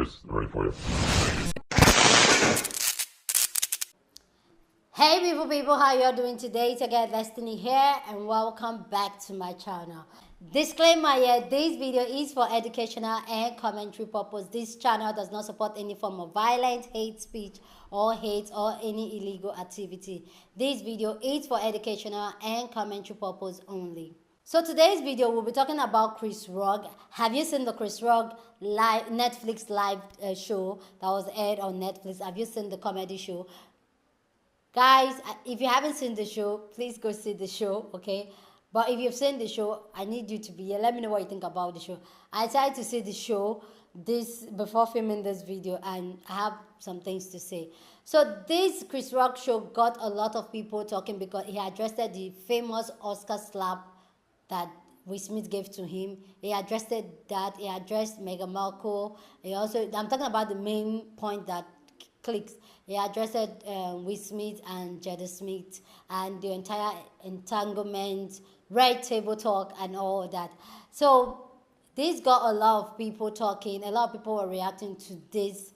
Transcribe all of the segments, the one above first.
Chris, I'm ready for you. Hey people, how you all doing today? It's again Destiny here and welcome back to my channel. Disclaimer here, this video is for educational and commentary purpose. This channel does not support any form of violence, hate speech or any illegal activity. This video is for educational and commentary purpose only. So today's video we'll be talking about Chris Rock. Have you seen the Chris Rock Netflix live show that was aired on Netflix? Have you seen the comedy show? Guys, if you haven't seen the show, please go see the show, okay? But if you've seen the show, I need you to be here. Let me know what you think about the show. I tried to see the show before filming this video, and I have some things to say. So this Chris Rock show got a lot of people talking because he addressed the famous Oscar slap that Will Smith gave to him. He addressed that. He addressed Meghan Markle. I'm talking about the main point that clicks. He addressed Will Smith and Jada Smith and the entire entanglement, red table talk and all that. So this got a lot of people talking. A lot of people were reacting to this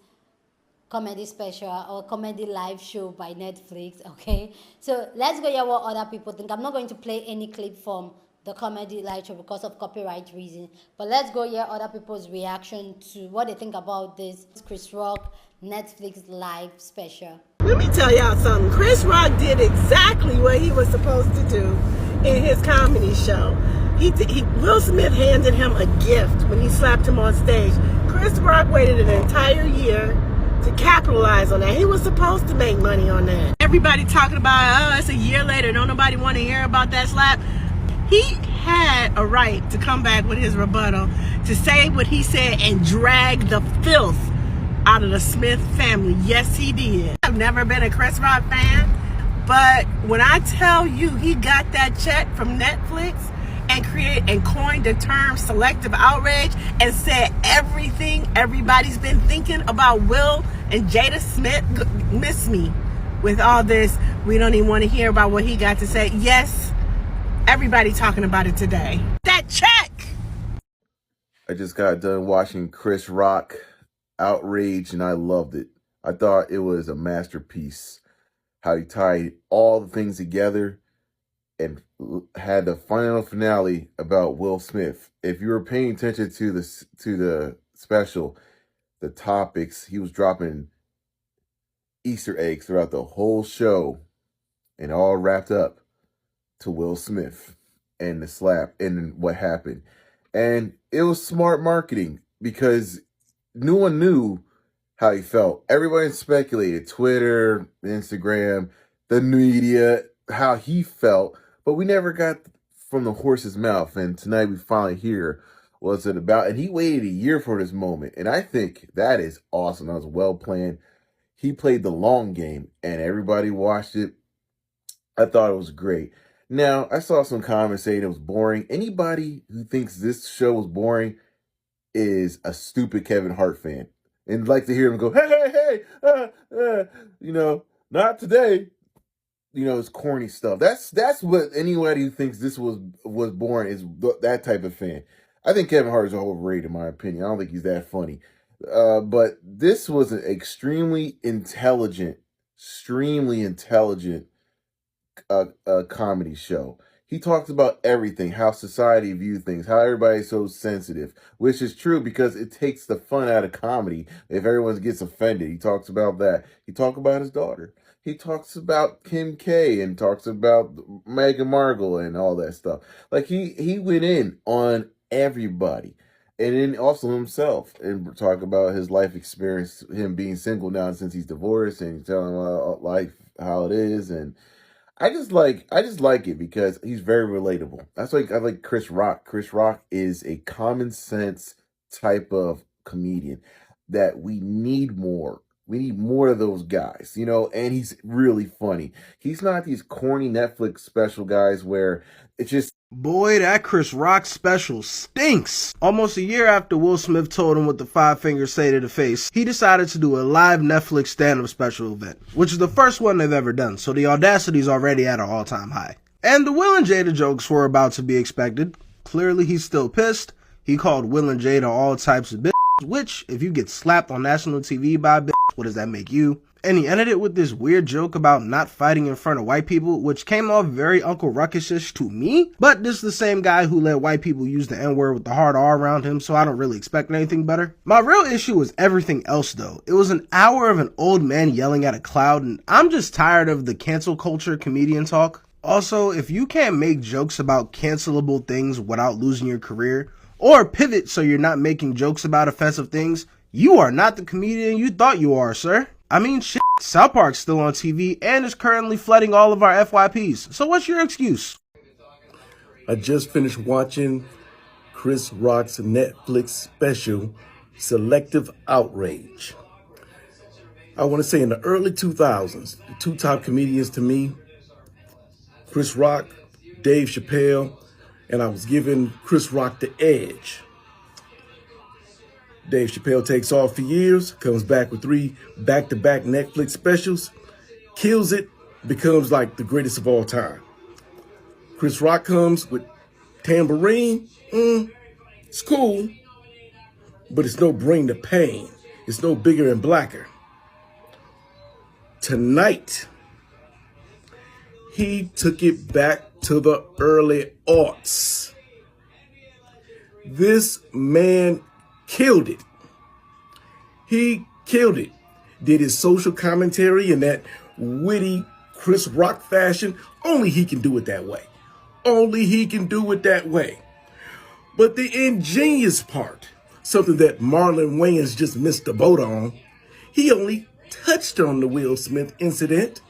comedy special or comedy live show by Netflix, okay? So let's go hear what other people think. I'm not going to play any clip from the comedy live show because of copyright reasons, but let's go hear other people's reaction to what they think about this Chris Rock Netflix live special. Let me tell y'all something. Chris Rock did exactly what he was supposed to do in his comedy show. Will Smith handed him a gift when he slapped him on stage. Chris Rock waited an entire year to capitalize on that. He was supposed to make money on that. Everybody talking about, oh, it's a year later, don't nobody want to hear about that slap. He had a right to come back with his rebuttal, to say what he said and drag the filth out of the Smith family. Yes, he did. I've never been a Chris Rock fan, but when I tell you he got that check from Netflix and coined the term selective outrage and said everything everybody's been thinking about Will and Jada Smith, miss me with all this. We don't even want to hear about what he got to say. Yes, everybody talking about it today. That check! I just got done watching Chris Rock Outrage and I loved it. I thought it was a masterpiece. How he tied all the things together and had the final finale about Will Smith. If you were paying attention to the special, the topics, he was dropping Easter eggs throughout the whole show and all wrapped up to Will Smith and the slap and what happened. And it was smart marketing because no one knew how he felt. Everybody speculated, Twitter, Instagram, the media, how he felt, but we never got from the horse's mouth. And tonight we finally hear what's it about. And he waited a year for this moment. And I think that is awesome. That was well planned. He played the long game and everybody watched it. I thought it was great. Now, I saw some comments saying it was boring. Anybody who thinks this show was boring is a stupid Kevin Hart fan. And like to hear him go, hey, not today. It's corny stuff. That's what anybody who thinks this was boring is that type of fan. I think Kevin Hart is overrated in my opinion. I don't think he's that funny. But this was an extremely intelligent comedy show. He talks about everything, how society views things, how everybody's so sensitive, which is true because it takes the fun out of comedy if everyone gets offended. He talks about that. He talks about his daughter. He talks about Kim K and talks about Meghan Markle and all that stuff. Like he went in on everybody. And then also himself and talk about his life experience, him being single now since he's divorced and telling about life, how it is. And I just like it because he's very relatable. That's why I like Chris Rock. Chris Rock is a common sense type of comedian that we need more. We need more of those guys, and he's really funny. He's not these corny Netflix special guys where it's just... Boy, that Chris Rock special stinks. Almost a year after Will Smith told him what the 5 fingers say to the face, he decided to do a live Netflix stand-up special event, which is the first one they've ever done, so the audacity is already at an all-time high. And the Will and Jada jokes were about to be expected. Clearly he's still pissed. He called Will and Jada all types of bitch. which, if you get slapped on national TV by a bitch, what does that make you? And he ended it with this weird joke about not fighting in front of white people, which came off very Uncle Ruckus-ish to me. But this is the same guy who let white people use the N-word with the hard R around him, so I don't really expect anything better. My real issue was everything else though. It was an hour of an old man yelling at a cloud, and I'm just tired of the cancel culture comedian talk. Also, if you can't make jokes about cancelable things without losing your career, or pivot so you're not making jokes about offensive things, you are not the comedian you thought you are, sir. I mean, shit, South Park's still on TV and is currently flooding all of our FYPs. So what's your excuse? I just finished watching Chris Rock's Netflix special, Selective Outrage. I want to say in the early 2000s, the two top comedians to me, Chris Rock, Dave Chappelle, and I was giving Chris Rock the edge. Dave Chappelle takes off for years, comes back with 3 back-to-back Netflix specials, kills it, becomes like the greatest of all time. Chris Rock comes with Tambourine, it's cool, but it's no Bring the Pain. It's no Bigger and Blacker. Tonight, he took it back to the early aughts. This man killed it. He killed it. Did his social commentary in that witty Chris Rock fashion. Only he can do it that way. Only he can do it that way. But the ingenious part, something that Marlon Wayans just missed the boat on, he only touched on the Will Smith incident,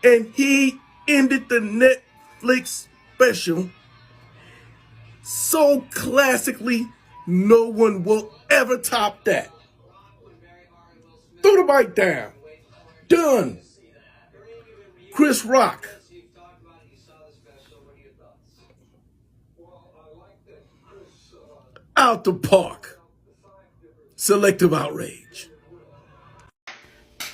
and he ended the Netflix special so classically, no one will ever top that. Throw the mic down. Done. Chris Rock. Out the park. Selective Outrage.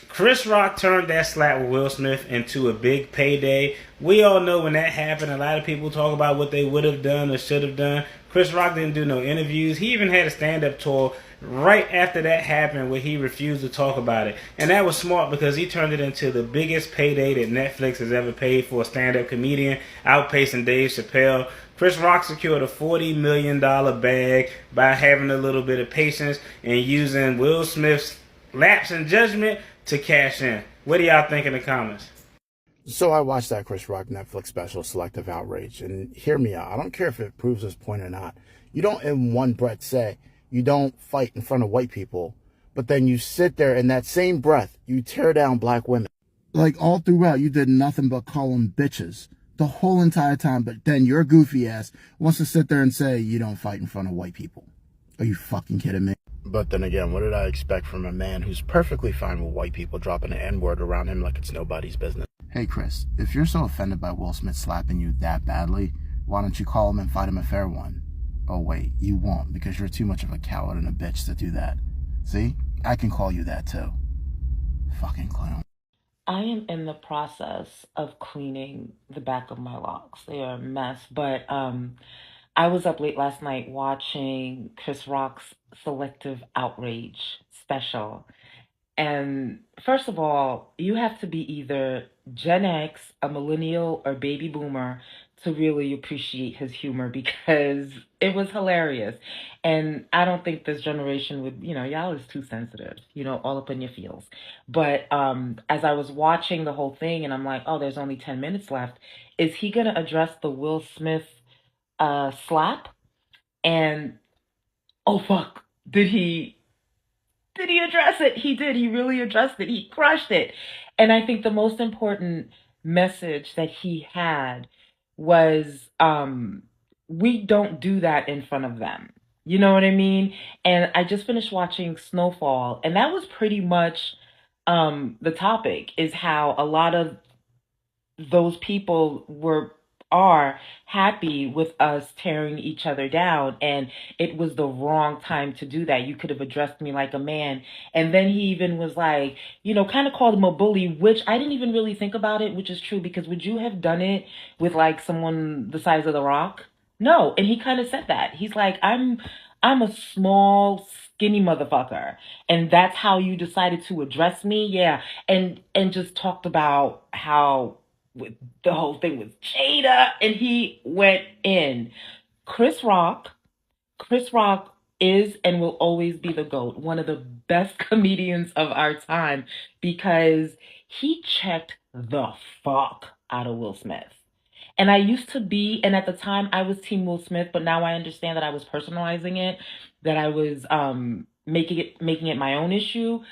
Chris Rock turned that slap with Will Smith into a big payday. We all know when that happened, a lot of people talk about what they would have done or should have done. Chris Rock didn't do no interviews. He even had a stand-up tour right after that happened where he refused to talk about it. And that was smart because he turned it into the biggest payday that Netflix has ever paid for a stand-up comedian, outpacing Dave Chappelle. Chris Rock secured a $40 million bag by having a little bit of patience and using Will Smith's lapse in judgment to cash in. What do y'all think in the comments? So I watched that Chris Rock Netflix special, Selective Outrage, and hear me out. I don't care if it proves his point or not. You don't in one breath say you don't fight in front of white people, but then you sit there in that same breath, you tear down black women. Like all throughout, you did nothing but call them bitches the whole entire time, but then your goofy ass wants to sit there and say you don't fight in front of white people. Are you fucking kidding me? But then again, what did I expect from a man who's perfectly fine with white people dropping an N-word around him like it's nobody's business? Hey, Chris, if you're so offended by Will Smith slapping you that badly, why don't you call him and fight him a fair one? Oh, wait, you won't because you're too much of a coward and a bitch to do that. See? I can call you that, too. Fucking clown. I am in the process of cleaning the back of my locks. They are a mess, but I was up late last night watching Chris Rock's Selective Outrage special. And first of all, you have to be either Gen X, a millennial, or baby boomer to really appreciate his humor because it was hilarious. And I don't think this generation would, y'all is too sensitive, all up in your feels. But as I was watching the whole thing and I'm like, oh, there's only 10 minutes left, is he going to address the Will Smith slap? And oh, fuck, did he address it? He did. He really addressed it. He crushed it. And I think the most important message that he had was we don't do that in front of them. You know what I mean? And I just finished watching Snowfall, and that was pretty much the topic, is how a lot of those people are happy with us tearing each other down, and it was the wrong time to do that. You could have addressed me like a man. And then he even was like, kind of called him a bully, which I didn't even really think about it, which is true, because would you have done it with like someone the size of The Rock? No. And he kind of said that. He's like, I'm I'm a small, skinny motherfucker. And that's how you decided to address me? Yeah. And just talked about how with the whole thing with Jada, and he went in. Chris Rock Chris Rock is and will always be the GOAT, one of the best comedians of our time, because he checked the fuck out of Will Smith. And I used to be, and at the time I was Team Will Smith, but now I understand that I was personalizing it, that I was making it my own issue.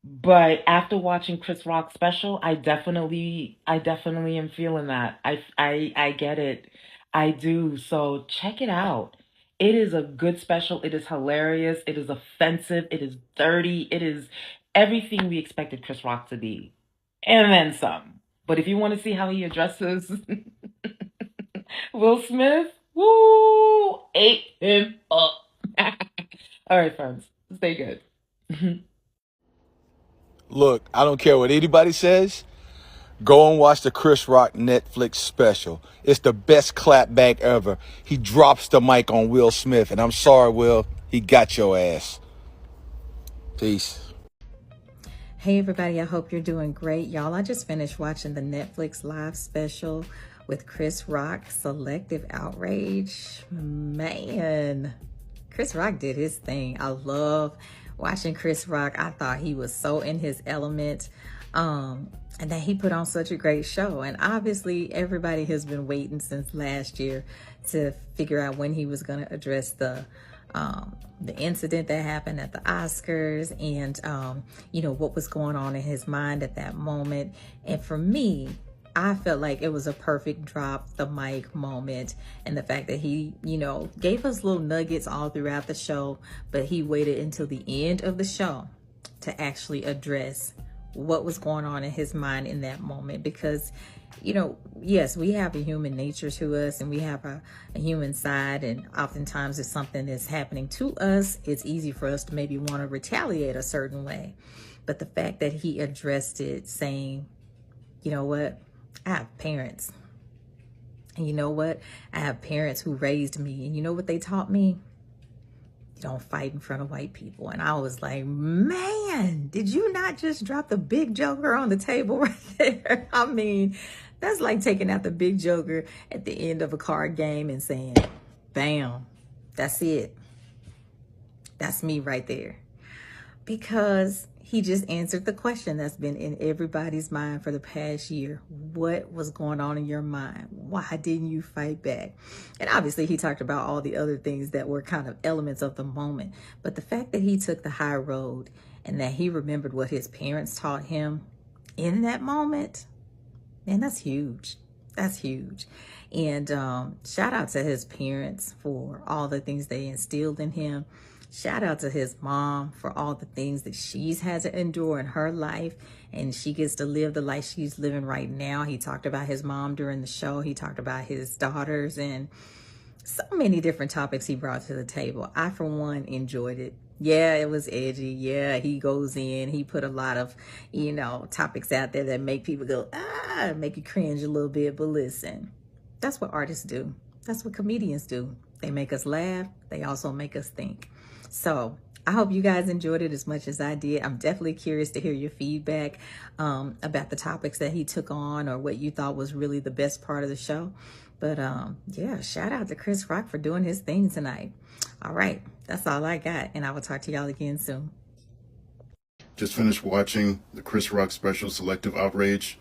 But after watching Chris Rock's special, I definitely am feeling that. I get it. I do. So check it out. It is a good special. It is hilarious. It is offensive. It is dirty. It is everything we expected Chris Rock to be. And then some. But if you want to see how he addresses Will Smith, woo, ate him up. All right, friends. Stay good. Look, I don't care what anybody says. Go and watch the Chris Rock Netflix special. It's the best clapback ever. He drops the mic on Will Smith, and I'm sorry, Will, he got your ass. Peace. Hey everybody, I hope you're doing great. Y'all, I just finished watching the Netflix live special with Chris Rock, Selective Outrage. Man, Chris Rock did his thing. I love watching Chris Rock. I thought he was so in his element. And that he put on such a great show. And obviously everybody has been waiting since last year to figure out when he was going to address the incident that happened at the Oscars and, you know, what was going on in his mind at that moment. And for me, I felt like it was a perfect drop the mic moment, and the fact that he, you know, gave us little nuggets all throughout the show, but he waited until the end of the show to actually address what was going on in his mind in that moment. Because, you know, yes, we have a human nature to us, and we have a human side, and oftentimes if something is happening to us, it's easy for us to maybe want to retaliate a certain way. But the fact that he addressed it saying, you know what, I have parents, and you know what, I have parents who raised me, and you know what they taught me? You don't fight in front of white people. And I was like, man, did you not just drop the big joker on the table right there? I mean, that's like taking out the big joker at the end of a card game and saying, bam, that's it. That's me right there. Because he just answered the question that's been in everybody's mind for the past year. What was going on in your mind? Why didn't you fight back? And obviously he talked about all the other things that were kind of elements of the moment. But the fact that he took the high road and that he remembered what his parents taught him in that moment, man, that's huge. That's huge. And shout out to his parents for all the things they instilled in him. Shout out to his mom for all the things that she's had to endure in her life, and she gets to live the life she's living right now. He talked about his mom during the show. He talked about his daughters and so many different topics he brought to the table. I, for one, enjoyed it. Yeah, it was edgy. Yeah, he goes in. He put a lot of, you know, topics out there that make people go, make you cringe a little bit. But listen, that's what artists do. That's what comedians do. They make us laugh. They also make us think. So I hope you guys enjoyed it as much as I did. I'm definitely curious to hear your feedback about the topics that he took on, or what you thought was really the best part of the show. But yeah, shout out to Chris Rock for doing his thing tonight. All right, that's all I got, and I will talk to y'all again soon. Just finished watching the Chris Rock special, Selective Outrage.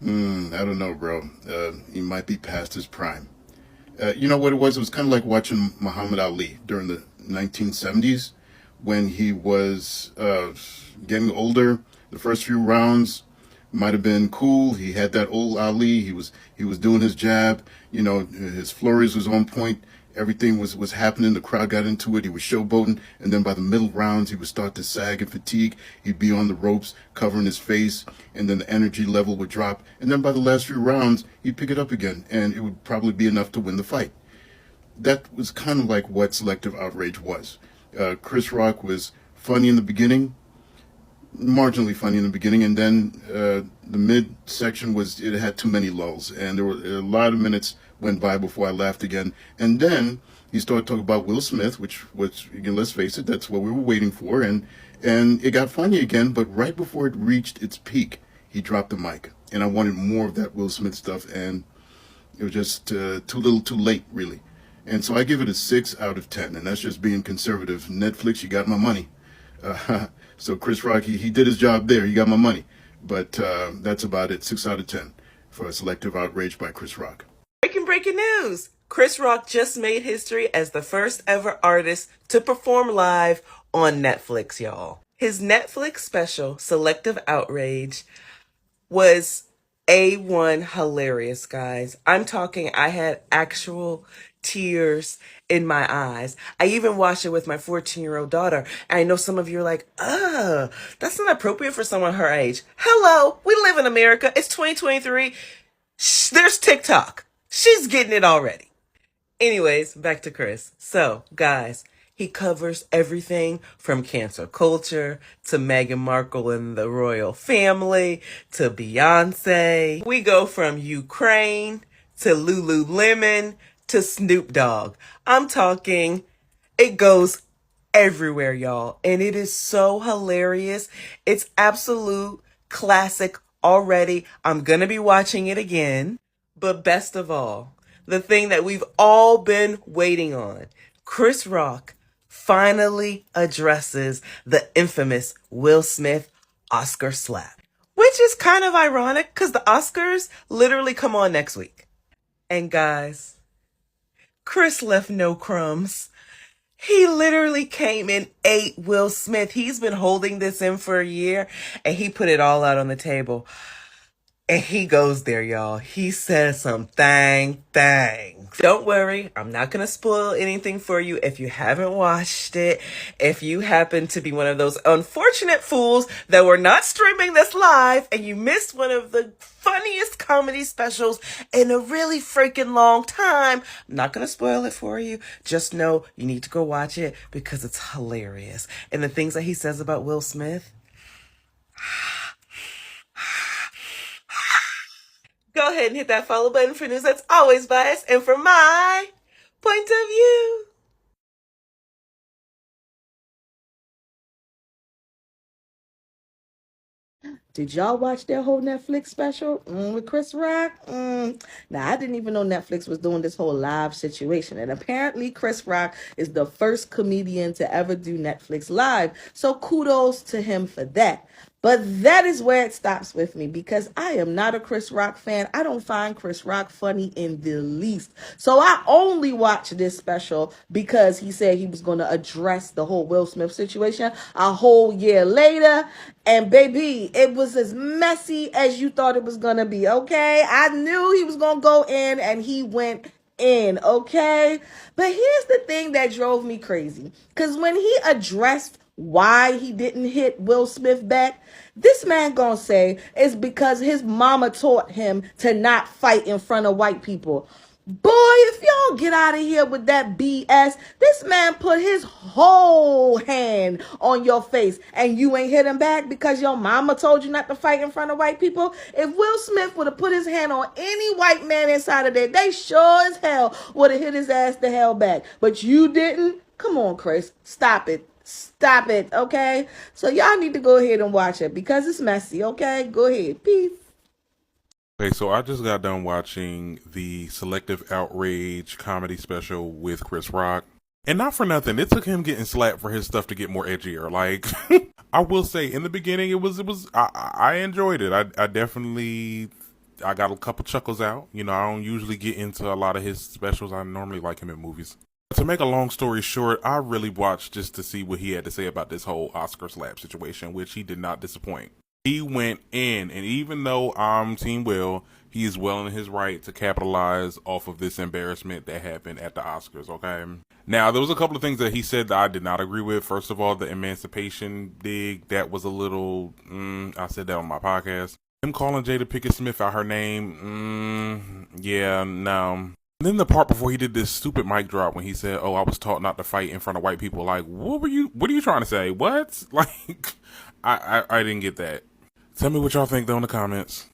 I don't know, bro. He might be past his prime. You know what it was? It was kind of like watching Muhammad Ali during the 1970s when he was getting older. The first few rounds might have been cool. He had that old Ali. He was doing his jab. You know, his flurries was on point. Everything was happening. The crowd got into it. He was showboating. And then by the middle rounds, he would start to sag and fatigue. He'd be on the ropes, covering his face. And then the energy level would drop. And then by the last few rounds, he'd pick it up again. And it would probably be enough to win the fight. That was kind of like what Selective Outrage was. Chris Rock was funny in the beginning, marginally funny in the beginning, and then the mid section it had too many lulls, and there were a lot of minutes went by before I laughed again. And then he started talking about Will Smith, which was, again, let's face it, that's what we were waiting for. And it got funny again, but right before it reached its peak, he dropped the mic. And I wanted more of that Will Smith stuff, and it was just too little too late, really. And so I give it a 6 out of 10, and that's just being conservative. Netflix, you got my money. So Chris Rock, he did his job there. He got my money. But that's about it. 6 out of 10 for Selective Outrage by Chris Rock. Breaking news! Chris Rock just made history as the first ever artist to perform live on Netflix, y'all. His Netflix special, Selective Outrage, was A1 hilarious, guys. I'm talking, I had actual tears in my eyes. I even watched it with my 14-year-old daughter. And I know some of you are like, that's not appropriate for someone her age. Hello, we live in America. It's 2023. There's TikTok. She's getting it already. Anyways, back to Chris. So, guys, he covers everything from cancel culture to Meghan Markle and the royal family to Beyonce. We go from Ukraine to Lululemon to Snoop Dogg. I'm talking, it goes everywhere, y'all. And it is so hilarious. It's absolute classic already. I'm gonna be watching it again. But best of all, the thing that we've all been waiting on, Chris Rock finally addresses the infamous Will Smith Oscar slap. Which is kind of ironic because the Oscars literally come on next week. And guys, Chris left no crumbs. He literally came and ate Will Smith. He's been holding this in for a year and he put it all out on the table. And he goes there, y'all. He says some things. Don't worry, I'm not going to spoil anything for you if you haven't watched it. If you happen to be one of those unfortunate fools that were not streaming this live and you missed one of the funniest comedy specials in a really freaking long time, I'm not going to spoil it for you. Just know you need to go watch it because it's hilarious. And the things that he says about Will Smith, go ahead and hit that follow button for news that's always biased and from my point of view. Did y'all watch their whole Netflix special with Chris Rock? Now, I didn't even know Netflix was doing this whole live situation. And apparently, Chris Rock is the first comedian to ever do Netflix live. So kudos to him for that. But that is where it stops with me because I am not a Chris Rock fan. I don't find Chris Rock funny in the least. So I only watched this special because he said he was going to address the whole Will Smith situation a whole year later. And baby, it was as messy as you thought it was going to be, okay? I knew he was going to go in and he went in, okay? But here's the thing that drove me crazy. Because when he addressed why he didn't hit Will Smith back, this man gonna say it's because his mama taught him to not fight in front of white people. Boy, if y'all get out of here with that BS, this man put his whole hand on your face and you ain't hit him back because your mama told you not to fight in front of white people. If Will Smith would have put his hand on any white man inside of there, they sure as hell would have hit his ass the hell back. But you didn't? Come on, Chris. Stop it. Stop it, okay? So y'all need to go ahead and watch it because it's messy, okay? Go ahead. Peace. Okay, so I just got done watching the Selective Outrage comedy special with Chris Rock. And not for nothing, it took him getting slapped for his stuff to get more edgier. Like, I will say, in the beginning, I enjoyed it. I definitely, I got a couple chuckles out. You know, I don't usually get into a lot of his specials. I normally like him in movies. To make a long story short, I really watched just to see what he had to say about this whole Oscar slap situation, which he did not disappoint. He went in, and even though I'm Team Will, he is well in his right to capitalize off of this embarrassment that happened at the Oscars, okay? Now, there was a couple of things that he said that I did not agree with. First of all, the emancipation dig, that was a little, I said that on my podcast. Him calling Jada Pinkett Smith out her name, yeah, no. And then the part before he did this stupid mic drop when he said, "Oh, I was taught not to fight in front of white people." Like, what are you trying to say? What? Like, I didn't get that. Tell me what y'all think though in the comments.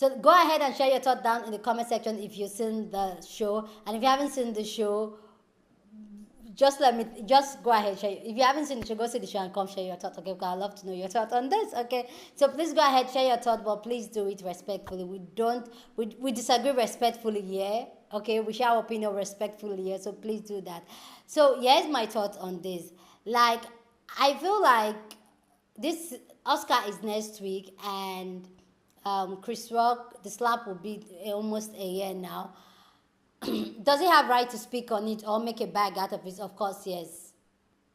So go ahead and share your thought down in the comment section if you've seen the show. And if you haven't seen the show, just go ahead, share. If you haven't seen the show, go see the show and come share your thoughts, okay? Because I'd love to know your thoughts on this, okay? So please go ahead, share your thoughts, but please do it respectfully. We disagree respectfully here, okay? We share our opinion respectfully here, so please do that. So here's my thoughts on this. Like, I feel like this Oscar is next week, and Chris Rock, the slap will be almost a year now. Does he have right to speak on it or make a bag out of it? Of course, yes.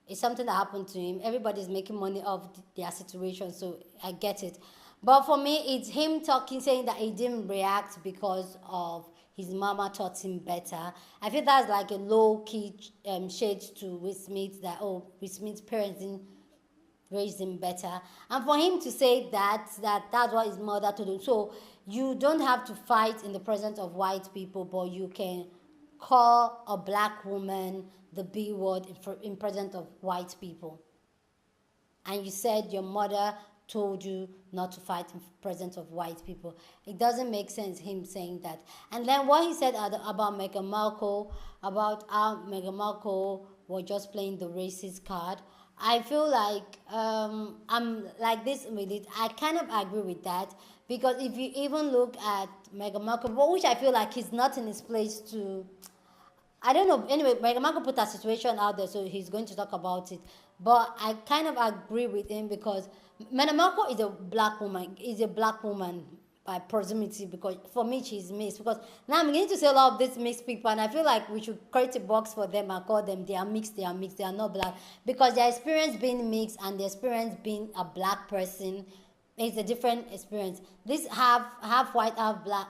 It's something that happened to him. Everybody's making money off their situation, so I get it. But for me, it's him talking, saying that he didn't react because of his mama taught him better. I feel that's like a low-key shade to Will Smith, that, oh, Will Smith's parents didn't raise him better. And for him to say that's what his mother told him. So you don't have to fight in the presence of white people, but you can call a black woman the B word in presence of white people. And you said your mother told you not to fight in presence of white people. It doesn't make sense, him saying that. And then what he said about Meghan Markle, about how Meghan Markle was just playing the racist card. I feel like I'm like this with it. I kind of agree with that, because if you even look at Meghan Markle, which I feel like he's not in his place to, I don't know. Anyway, Meghan Markle put that situation out there, so he's going to talk about it. But I kind of agree with him, because Meghan Markle is a black woman by proximity, because for me she's mixed. Because now I'm beginning to see a lot of these mixed people, and I feel like we should create a box for them and call them they are mixed, they are not black, because their experience being mixed and their experience being a black person is a different experience. This half white, half black,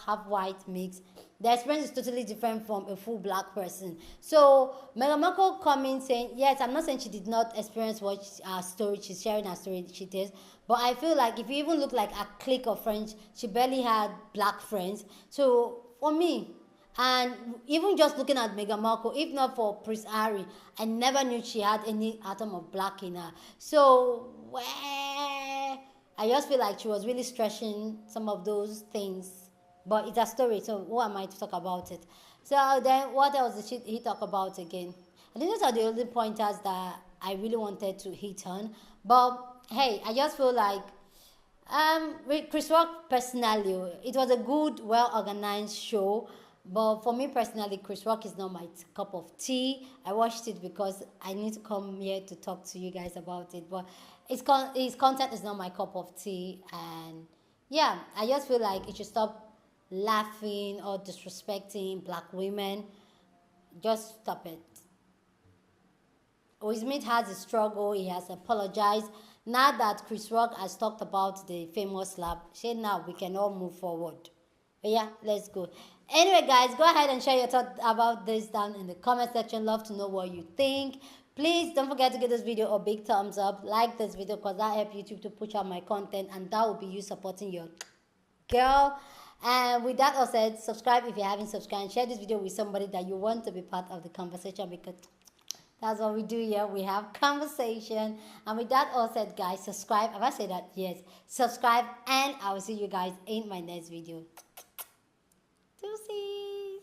half white mix. The experience is totally different from a full black person. So Meghan Markle coming saying, yes, I'm not saying she did not experience what her story, she's sharing her story, she did. But I feel like if you even look like a clique of friends, she barely had black friends. So for me, and even just looking at Meghan Markle, if not for Prince Harry, I never knew she had any atom of black in her. So I just feel like she was really stretching some of those things. But it's a story, so who am I to talk about it? So then what else did he talk about again? I think those are the only pointers that I really wanted to hit on. But hey, I just feel like with Chris Rock personally, it was a good, well-organized show. But for me personally, Chris Rock is not my cup of tea. I watched it because I need to come here to talk to you guys about it. But his content is not my cup of tea. And yeah, I just feel like it should stop laughing or disrespecting black women. Just stop it. Will Smith has a struggle. He has apologized. Now that Chris Rock has talked about the famous slap, say now we can all move forward. But yeah, let's go. Anyway, guys, go ahead and share your thoughts about this down in the comment section. Love to know what you think. Please don't forget to give this video a big thumbs up. Like this video, because that helps YouTube to push out my content, and that will be you supporting your girl. And with that all said, subscribe if you haven't subscribed. Share this video with somebody that you want to be part of the conversation, because that's what we do here. We have conversation. And with that all said, guys, subscribe. Have I said that? Yes. Subscribe, and I will see you guys in my next video. Deuces.